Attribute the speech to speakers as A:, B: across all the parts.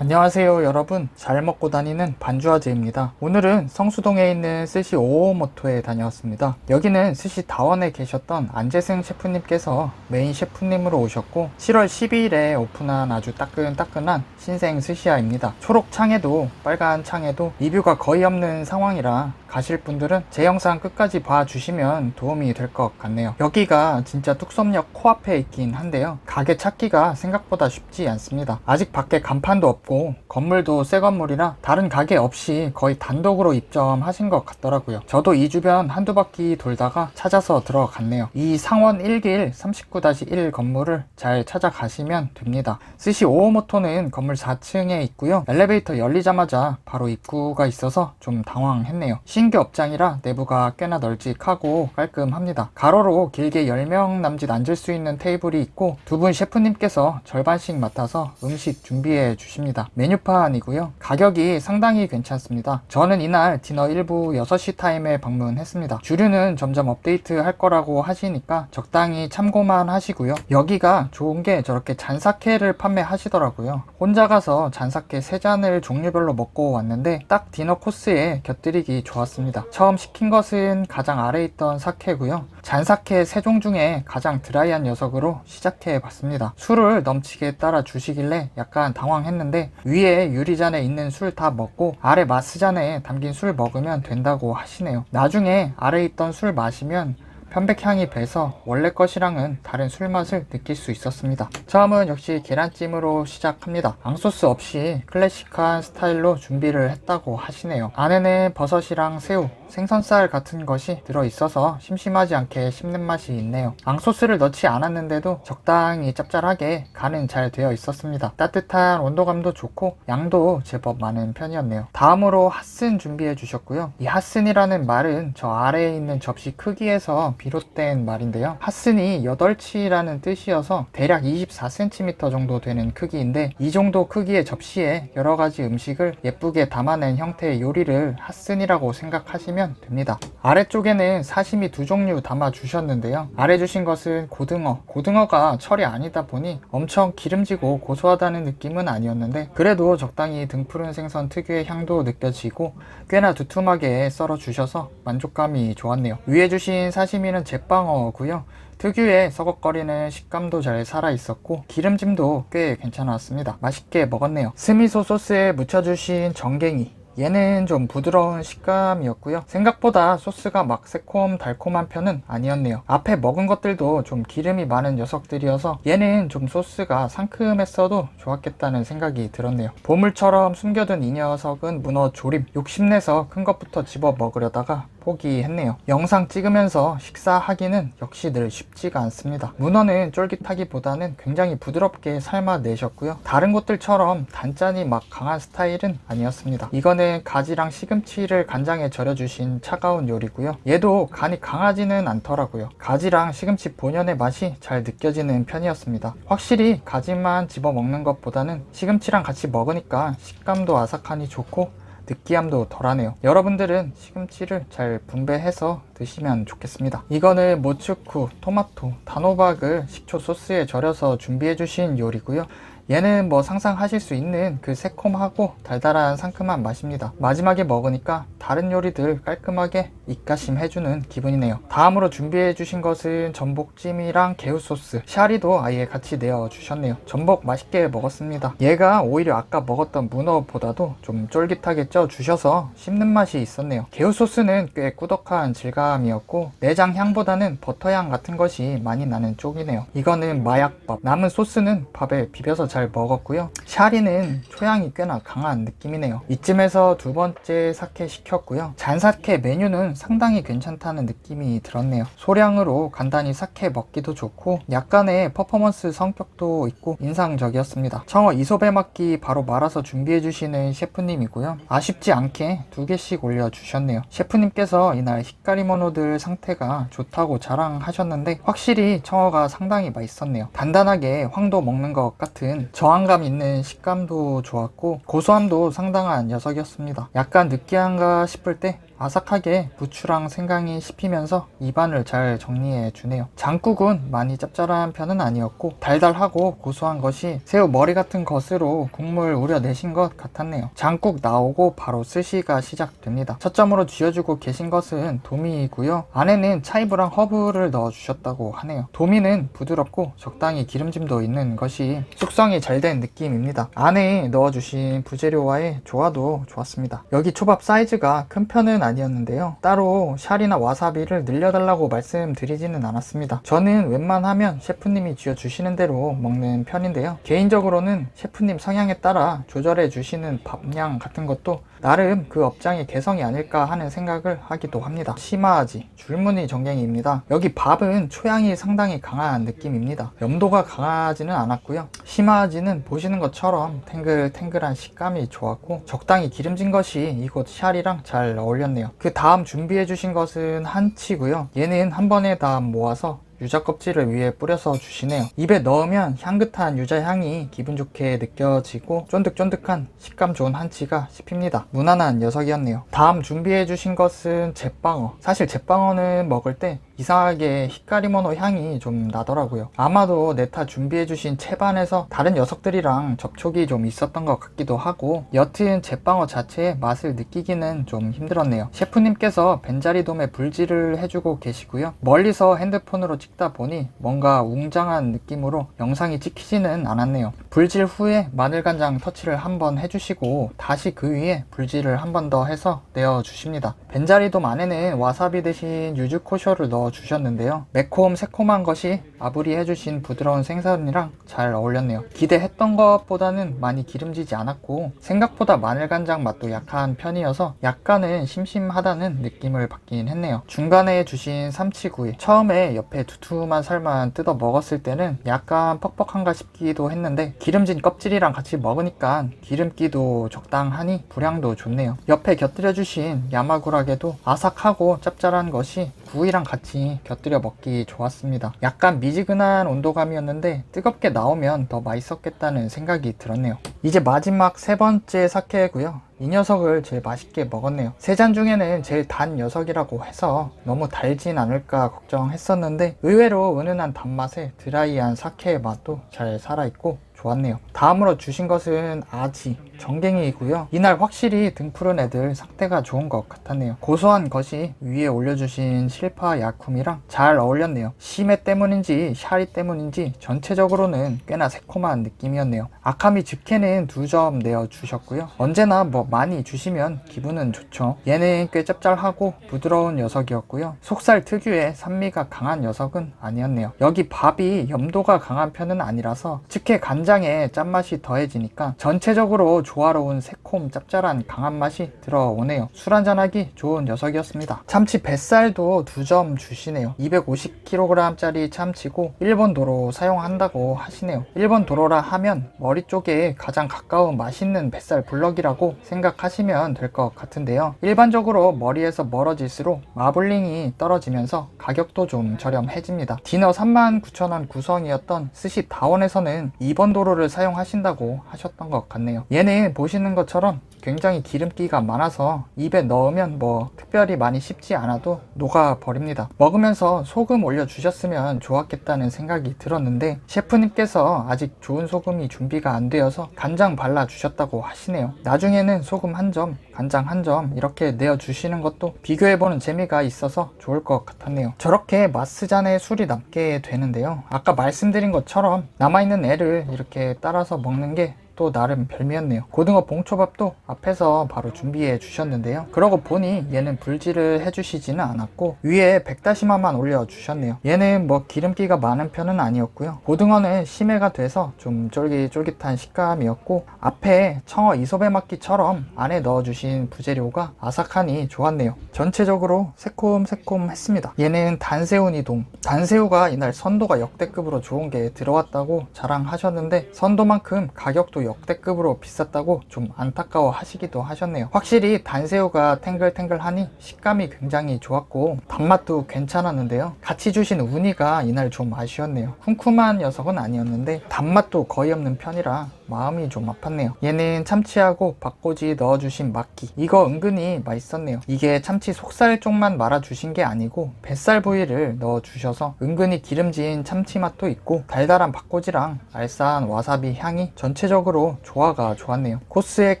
A: 안녕하세요 여러분, 잘 먹고 다니는 반주아재입니다. 오늘은 성수동에 있는 스시 오오모토에 다녀왔습니다. 여기는 스시 다원에 계셨던 안재승 셰프님께서 메인 셰프님으로 오셨고 7월 12일에 오픈한 아주 따끈따끈한 신생 스시야입니다. 초록 창에도 빨간 창에도 리뷰가 거의 없는 상황이라 가실 분들은 제 영상 끝까지 봐주시면 도움이 될 것 같네요. 여기가 진짜 뚝섬역 코앞에 있긴 한데요, 가게 찾기가 생각보다 쉽지 않습니다. 아직 밖에 간판도 없고 건물도 새 건물이라 다른 가게 없이 거의 단독으로 입점하신 것 같더라고요. 저도 이 주변 한두 바퀴 돌다가 찾아서 들어갔네요. 이 상원 1길 39-1 건물을 잘 찾아가시면 됩니다. 스시 오오모토는 건물 4층에 있고요. 엘리베이터 열리자마자 바로 입구가 있어서 좀 당황했네요. 신규 업장이라 내부가 꽤나 널찍하고 깔끔합니다. 가로로 길게 10명 남짓 앉을 수 있는 테이블이 있고 두 분 셰프님께서 절반씩 맡아서 음식 준비해 주십니다. 메뉴판이고요. 가격이 상당히 괜찮습니다. 저는 이날 디너 1부 6시 타임에 방문했습니다. 주류는 점점 업데이트 할 거라고 하시니까 적당히 참고만 하시고요. 여기가 좋은 게 저렇게 잔사케를 판매하시더라고요. 혼자 가서 잔사케 3잔을 종류별로 먹고 왔는데 딱 디너 코스에 곁들이기 좋았습니다. 처음 시킨 것은 가장 아래에 있던 사케고요. 잔사케 3종 중에 가장 드라이한 녀석으로 시작해 봤습니다. 술을 넘치게 따라 주시길래 약간 당황했는데 위에 유리잔에 있는 술 다 먹고 아래 마스잔에 담긴 술 먹으면 된다고 하시네요. 나중에 아래에 있던 술 마시면 편백향이 배서 원래 것이랑은 다른 술 맛을 느낄 수 있었습니다. 처음은 역시 계란찜으로 시작합니다. 앙소스 없이 클래식한 스타일로 준비를 했다고 하시네요. 안에는 버섯이랑 새우, 생선살 같은 것이 들어있어서 심심하지 않게 씹는 맛이 있네요. 앙소스를 넣지 않았는데도 적당히 짭짤하게 간은 잘 되어 있었습니다. 따뜻한 온도감도 좋고 양도 제법 많은 편이었네요. 다음으로 핫슨 준비해 주셨고요. 이 핫슨이라는 말은 저 아래에 있는 접시 크기에서 비롯된 말인데요. 핫슨이 8치라는 뜻이어서 대략 24cm 정도 되는 크기인데 이 정도 크기의 접시에 여러가지 음식을 예쁘게 담아낸 형태의 요리를 핫슨이라고 생각하시면 됩니다. 아래쪽에는 사시미 2종류 담아 주셨는데요. 아래 주신 것은 고등어가 철이 아니다 보니 엄청 기름지고 고소하다는 느낌은 아니었는데 그래도 적당히 등푸른 생선 특유의 향도 느껴지고 꽤나 두툼하게 썰어 주셔서 만족감이 좋았네요. 위에 주신 사시미는 제빵어고요. 특유의 서걱거리는 식감도 잘 살아있었고 기름짐도 꽤 괜찮았습니다. 맛있게 먹었네요. 스미소 소스에 묻혀주신 정갱이, 얘는 좀 부드러운 식감이었고요. 생각보다 소스가 막 새콤 달콤한 편은 아니었네요. 앞에 먹은 것들도 좀 기름이 많은 녀석들이어서 얘는 좀 소스가 상큼했어도 좋았겠다는 생각이 들었네요. 보물처럼 숨겨둔 이 녀석은 문어 조림, 욕심내서 큰 것부터 집어 먹으려다가 포기했네요. 영상 찍으면서 식사하기는 역시 늘 쉽지가 않습니다. 문어는 쫄깃하기보다는 굉장히 부드럽게 삶아내셨고요. 다른 곳들처럼 단짠이 막 강한 스타일은 아니었습니다. 이거는 가지랑 시금치를 간장에 절여주신 차가운 요리고요. 얘도 간이 강하지는 않더라고요. 가지랑 시금치 본연의 맛이 잘 느껴지는 편이었습니다. 확실히 가지만 집어 먹는 것보다는 시금치랑 같이 먹으니까 식감도 아삭하니 좋고 느끼함도 덜하네요. 여러분들은 시금치를 잘 분배해서 드시면 좋겠습니다. 이거는 모츠쿠, 토마토, 단호박을 식초 소스에 절여서 준비해주신 요리고요. 얘는 뭐 상상하실 수 있는 그 새콤하고 달달한 상큼한 맛입니다. 마지막에 먹으니까 다른 요리들 깔끔하게 입가심 해주는 기분이네요. 다음으로 준비해 주신 것은 전복찜이랑 개우소스, 샤리도 아예 같이 내어주셨네요. 전복 맛있게 먹었습니다. 얘가 오히려 아까 먹었던 문어보다도 좀 쫄깃하게 쪄주셔서 씹는 맛이 있었네요. 개우소스는 꽤 꾸덕한 질감이었고 내장 향보다는 버터향 같은 것이 많이 나는 쪽이네요. 이거는 마약밥, 남은 소스는 밥에 비벼서 잘 먹었고요. 샤리는 초향이 꽤나 강한 느낌이네요. 이쯤에서 두 번째 사케 시켰고요. 잔사케 메뉴는 상당히 괜찮다는 느낌이 들었네요. 소량으로 간단히 사케 먹기도 좋고 약간의 퍼포먼스 성격도 있고 인상적이었습니다. 청어 이소배 막기 바로 말아서 준비해 주시는 셰프님이고요. 아쉽지 않게 2개씩 올려주셨네요. 셰프님께서 이날 히카리모노들 상태가 좋다고 자랑하셨는데 확실히 청어가 상당히 맛있었네요. 단단하게 황도 먹는 것 같은 저항감 있는 식감도 좋았고 고소함도 상당한 녀석이었습니다. 약간 느끼한가 싶을 때 아삭하게 부추랑 생강이 씹히면서 입안을 잘 정리해 주네요. 장국은 많이 짭짤한 편은 아니었고 달달하고 고소한 것이 새우 머리 같은 것으로 국물 우려내신 것 같았네요. 장국 나오고 바로 스시가 시작됩니다. 첫 점으로 쥐어주고 계신 것은 도미이고요. 안에는 차이브랑 허브를 넣어주셨다고 하네요. 도미는 부드럽고 적당히 기름짐도 있는 것이 숙성이 잘 된 느낌입니다. 안에 넣어주신 부재료와의 조화도 좋았습니다. 여기 초밥 사이즈가 큰 편은 아니었는데요. 따로 샤리나 와사비를 늘려달라고 말씀드리지는 않았습니다. 저는 웬만하면 셰프님이 쥐어주시는 대로 먹는 편인데요. 개인적으로는 셰프님 성향에 따라 조절해 주시는 밥량 같은 것도 나름 그 업장의 개성이 아닐까 하는 생각을 하기도 합니다. 시마아지, 줄무늬 전갱이입니다. 여기 밥은 초향이 상당히 강한 느낌입니다. 염도가 강하지는 않았고요. 시마아지는 보시는 것처럼 탱글탱글한 식감이 좋았고 적당히 기름진 것이 이곳 샤리랑 잘 어울렸네요. 그 다음 준비해 주신 것은 한치고요. 얘는 한 번에 다 모아서 유자 껍질을 위에 뿌려서 주시네요. 입에 넣으면 향긋한 유자 향이 기분 좋게 느껴지고 쫀득쫀득한 식감 좋은 한치가 씹힙니다. 무난한 녀석이었네요. 다음 준비해 주신 것은 제빵어. 사실 제빵어는 먹을 때 이상하게 히카리모노 향이 좀 나더라고요. 아마도 네타 준비해 주신 채반에서 다른 녀석들이랑 접촉이 좀 있었던 것 같기도 하고 여튼 제빵어 자체의 맛을 느끼기는 좀 힘들었네요. 셰프님께서 벤자리돔에 불질을 해주고 계시고요. 멀리서 핸드폰으로 찍다 보니 뭔가 웅장한 느낌으로 영상이 찍히지는 않았네요. 불질 후에 마늘간장 터치를 한번 해주시고 다시 그 위에 불질을 한 번 더 해서 내어주십니다. 벤자리돔 안에는 와사비 대신 유즈코쇼를 넣어 주셨는데요. 매콤 새콤한 것이 아브리 해주신 부드러운 생선이랑 잘 어울렸네요. 기대했던 것보다는 많이 기름지지 않았고 생각보다 마늘간장 맛도 약한 편이어서 약간은 심심하다는 느낌을 받긴 했네요. 중간에 주신 삼치구이, 처음에 옆에 두툼한 살만 뜯어 먹었을 때는 약간 퍽퍽한가 싶기도 했는데 기름진 껍질이랑 같이 먹으니까 기름기도 적당하니 분량도 좋네요. 옆에 곁들여 주신 야마구라게도 아삭하고 짭짤한 것이 구이랑 같이 곁들여 먹기 좋았습니다. 약간 미지근한 온도감이었는데 뜨겁게 나오면 더 맛있었겠다는 생각이 들었네요. 이제 마지막 세 번째 사케고요. 이 녀석을 제일 맛있게 먹었네요. 세 잔 중에는 제일 단 녀석이라고 해서 너무 달진 않을까 걱정했었는데 의외로 은은한 단맛에 드라이한 사케의 맛도 잘 살아있고 좋았네요. 다음으로 주신 것은 아지, 전갱이이고요. 이날 확실히 등푸른 애들 상태가 좋은 것 같았네요. 고소한 것이 위에 올려주신 실파 야쿰이랑 잘 어울렸네요. 심해 때문인지 샤리 때문인지 전체적으로는 꽤나 새콤한 느낌이었네요. 아카미 즈케는 2점 내어주셨고요. 언제나 뭐 많이 주시면 기분은 좋죠. 얘는 꽤 짭짤하고 부드러운 녀석이었고요. 속살 특유의 산미가 강한 녀석은 아니었네요. 여기 밥이 염도가 강한 편은 아니라서 즈케 간장에 짠맛이 더해지니까 전체적으로 조화로운 새콤 짭짤한 강한 맛이 들어오네요. 술 한잔하기 좋은 녀석이었습니다. 참치 뱃살도 2점 주시네요. 250kg 짜리 참치고 일본 도로 사용한다고 하시네요. 일본 도로라 하면 머리 쪽에 가장 가까운 맛있는 뱃살 블럭이라고 생각하시면 될 것 같은데요. 일반적으로 머리에서 멀어질수록 마블링이 떨어지면서 가격도 좀 저렴해집니다. 디너 39,000원 구성이었던 스시 다원에서는 2번 도로를 사용하신다고 하셨던 것 같네요. 얘는 보시는 것처럼 굉장히 기름기가 많아서 입에 넣으면 뭐 특별히 많이 씹지 않아도 녹아버립니다. 먹으면서 소금 올려주셨으면 좋았겠다는 생각이 들었는데 셰프님께서 아직 좋은 소금이 준비가 안 되어서 간장 발라주셨다고 하시네요. 나중에는 소금 1점, 간장 1점 이렇게 내어주시는 것도 비교해보는 재미가 있어서 좋을 것 같았네요. 저렇게 맛스잔에 술이 남게 되는데요. 아까 말씀드린 것처럼 남아있는 애를 이렇게 따라서 먹는 게 또 나름 별미였네요. 고등어 봉초밥도 앞에서 바로 준비해 주셨는데요. 그러고 보니 얘는 불질을 해주시지는 않았고 위에 백다시마만 올려주셨네요. 얘는 뭐 기름기가 많은 편은 아니었고요. 고등어는 심해가 돼서 좀 쫄깃쫄깃한 식감이었고 앞에 청어 이소배막기처럼 안에 넣어주신 부재료가 아삭하니 좋았네요. 전체적으로 새콤새콤했습니다. 얘는 단새우니동, 단새우가 이날 선도가 역대급으로 좋은 게 들어왔다고 자랑하셨는데 선도만큼 가격도 역대급으로 비쌌다고 좀 안타까워 하시기도 하셨네요. 확실히 단새우가 탱글탱글하니 식감이 굉장히 좋았고 단맛도 괜찮았는데요. 같이 주신 우니가 이날 좀 아쉬웠네요. 쿰쿰한 녀석은 아니었는데 단맛도 거의 없는 편이라 마음이 좀 아팠네요. 얘는 참치하고 박꼬지 넣어주신 막기, 이거 은근히 맛있었네요. 이게 참치 속살 쪽만 말아주신 게 아니고 뱃살 부위를 넣어주셔서 은근히 기름진 참치 맛도 있고 달달한 박꼬지랑 알싸한 와사비 향이 전체적으로 조화가 좋았네요. 코스의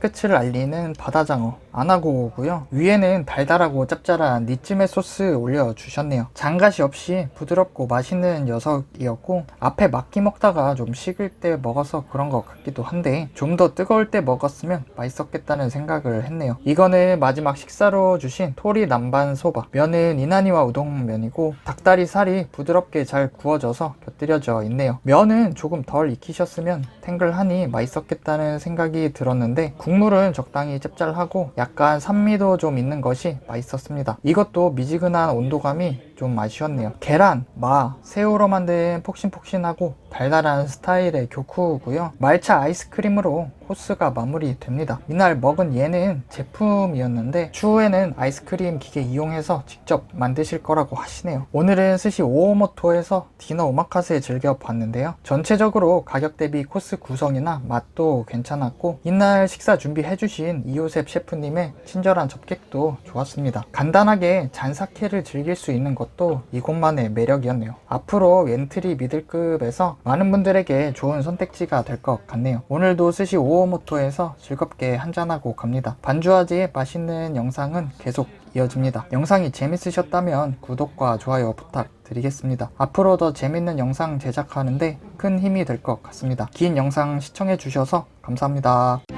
A: 끝을 알리는 바다장어 안하고고요. 위에는 달달하고 짭짤한 니찌메 소스 올려주셨네요. 장가시 없이 부드럽고 맛있는 녀석이었고 앞에 막기 먹다가 좀 식을 때 먹어서 그런 것 같기도 한데 좀 더 뜨거울 때 먹었으면 맛있었겠다는 생각을 했네요. 이거는 마지막 식사로 주신 토리 남반 소바, 면은 이나니와 우동면이고 닭다리 살이 부드럽게 잘 구워져서 곁들여져 있네요. 면은 조금 덜 익히셨으면 탱글하니 맛있었겠다는 생각이 들었는데 국물은 적당히 짭짤하고 약간 산미도 좀 있는 것이 맛있었습니다. 이것도 미지근한 온도감이 좀 아쉬웠네요. 계란, 마, 새우로 만든 폭신폭신하고 달달한 스타일의 교쿠고요. 말차 아이스크림으로 코스가 마무리됩니다. 이날 먹은 얘는 제품이었는데 추후에는 아이스크림 기계 이용해서 직접 만드실 거라고 하시네요. 오늘은 스시 오오모토에서 디너 오마카세 즐겨봤는데요. 전체적으로 가격 대비 코스 구성이나 맛도 괜찮았고 이날 식사 준비해주신 이요셉 셰프님의 친절한 접객도 좋았습니다. 간단하게 잔사케를 즐길 수 있는 것도 이곳만의 매력이었네요. 앞으로 엔트리 미들급에서 많은 분들에게 좋은 선택지가 될 것 같네요. 오늘도 스시 오오모토에서 즐겁게 한잔하고 갑니다. 반주아지의 맛있는 영상은 계속 이어집니다. 영상이 재밌으셨다면 구독과 좋아요 부탁드리겠습니다. 앞으로 더 재밌는 영상 제작하는데 큰 힘이 될 것 같습니다. 긴 영상 시청해 주셔서 감사합니다.